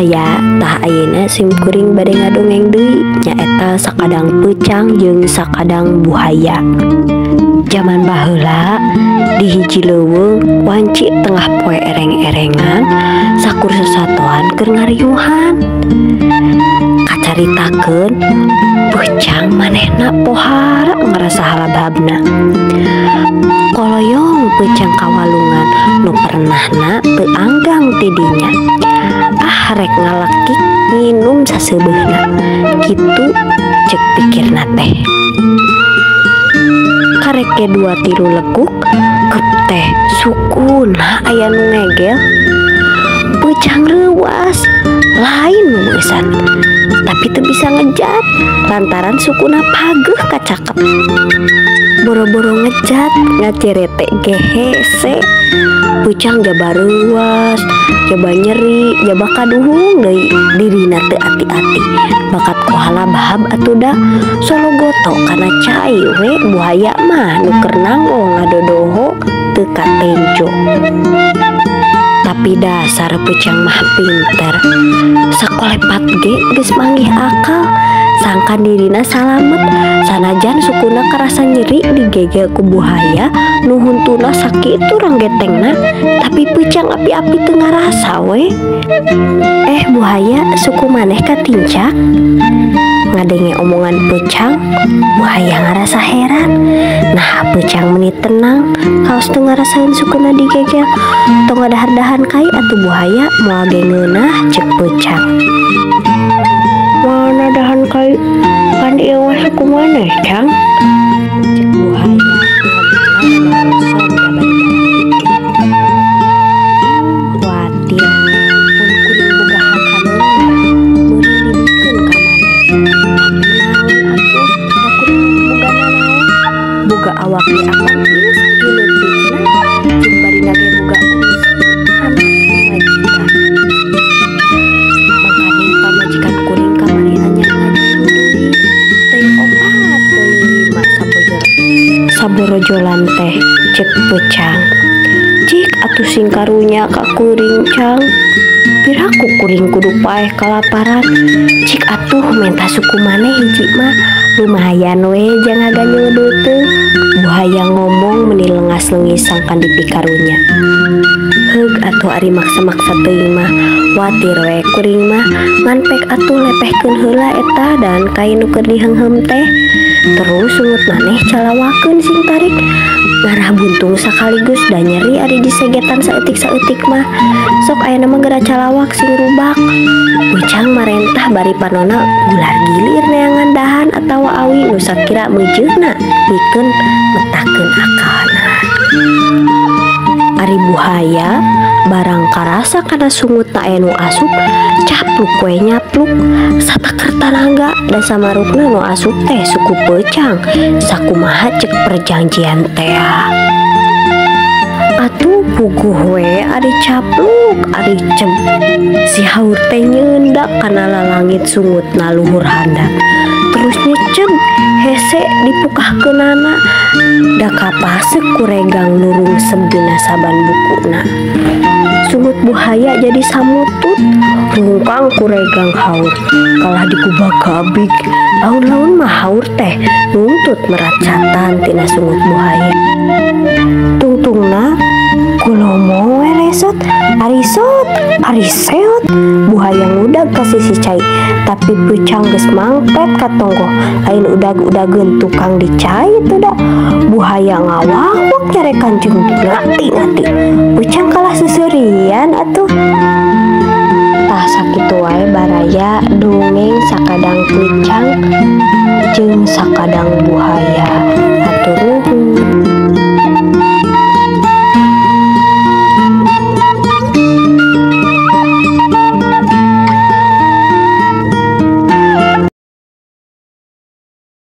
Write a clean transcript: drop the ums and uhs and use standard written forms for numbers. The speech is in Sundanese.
sadaya tah ayeuna sim kuring bade ngadongeng deui nyaeta sakadang peucang jeung sakadang buhaya. Zaman baheula di hiji leuweung wanci tengah poe ereng-erengan sakur sasatoan keur ngariuhan. Kacaritakeun peucang manehna pohara ngarasa halabhabna. Koloyong peucang kawalungan nu pernahna teu anggang tidinya. Rek ngalakik minum saseubeuna kitu cek pikirna teh. Kareke 2-3 leguk kep teh sukuna aya nu ngegel. Peucang reuwas lain meusan tapi teu bisa ngejat lantaran sukuna pageuh kacakep. Boro-boro ngejat ngacerete ge hese. Peucang jaba reuwas, jaba nyeri, jaba kaduhung deui dirina teu ati-ati. Bakat kohala bahab atuh da sologoto kana cai we buaya mah nu keur nanggo ngadodoho teu katenjo. Tapi dasar peucang mah pinter. Sakolepat ge geus manggih akal. Sangkan dirina salamet sanajan sukuna karasa nyeri digegel ku buhaya nu huntuna sakitu ranggetengna tapi peucang api-api teu ngarasa we. Buhaya suku maneh katincak? Ngadenge omongan peucang, buhaya ngarasa heran. Nah peucang menit tenang kaos teu ngarasain sukuna digegel. Tong ngadahar-dahan kai atuh buhaya moal ge ngeunah cek peucang. Mana dahan kai kan ieu mah suku maneh cang? Cek buhaya. Khawatir mun kuring boga hakaneuna meureun dibikeun ka maneh. Tapi naon atuh da kuring boga nanaon? Boga awak ge akan geus kileutikna jeung barina ge boga urus anak majikan. Mangkaning pamajikan kuring kamari anyar ngajieun deui teh opat teu 5 saborojolan teh cek peucang. Cik atuh sing karunya ka kuring cang. Piraku kuring kudu paeh kalaparan. Cik atuh menta suku maneh hiji mah lumayan we jang ngaganyeudeut teu. Buhaya ngomong meuni leungas-leungis sangkan dipi karunya. Heug atuh ari maksa-maksa teuing mah watir we kuring mah ngan pek atuh lepehkeun heula eta dan kain nu keur diheungheum teh. Terus sungut maneh calawakeun sing tarik. Garah buntung sakaligus da nyeri ari disegetan saeutik-saeutik mah. Sok aya mah geura calawak sing rubak. Peucang marentah bari panonna gular gilir neangan dahan atawa awi nu sakira meujeuhna pikeun metakeun akalna. Ari buhaya barang karasa kana sungut tak aya nu asup capluk we nyapluk satakar tanaga da samarukna nu asup teh suku peucang sakumaha cek perjanjian teh. Atuh puguh we ari capluk ari cem si haur teh nyeundak kana lalangit sungutna luhur handap terus nyecem hese dipukahkeunana da kapasek kuregang nurung semdina saban bukuna. Sungut buhaya jadi samutut rungkang kuregang haur kalah dikubah gabik. Laun-laun mah haur teh nuntut meracatan tina sungut buhaya. Tungtungna kulomo we resot ari seot buhaya ngudag ka sisi cai tapi peucang geus mangpet ka tonggo lain udag-udageun tukang dicai teu da. Buhaya ngawawak nyarekan jeung ngati-ngati peucang kalah seuseurean atuh. Tah sakitu wae baraya dongeng sakadang peucang jeung sakadang buhaya. Hatur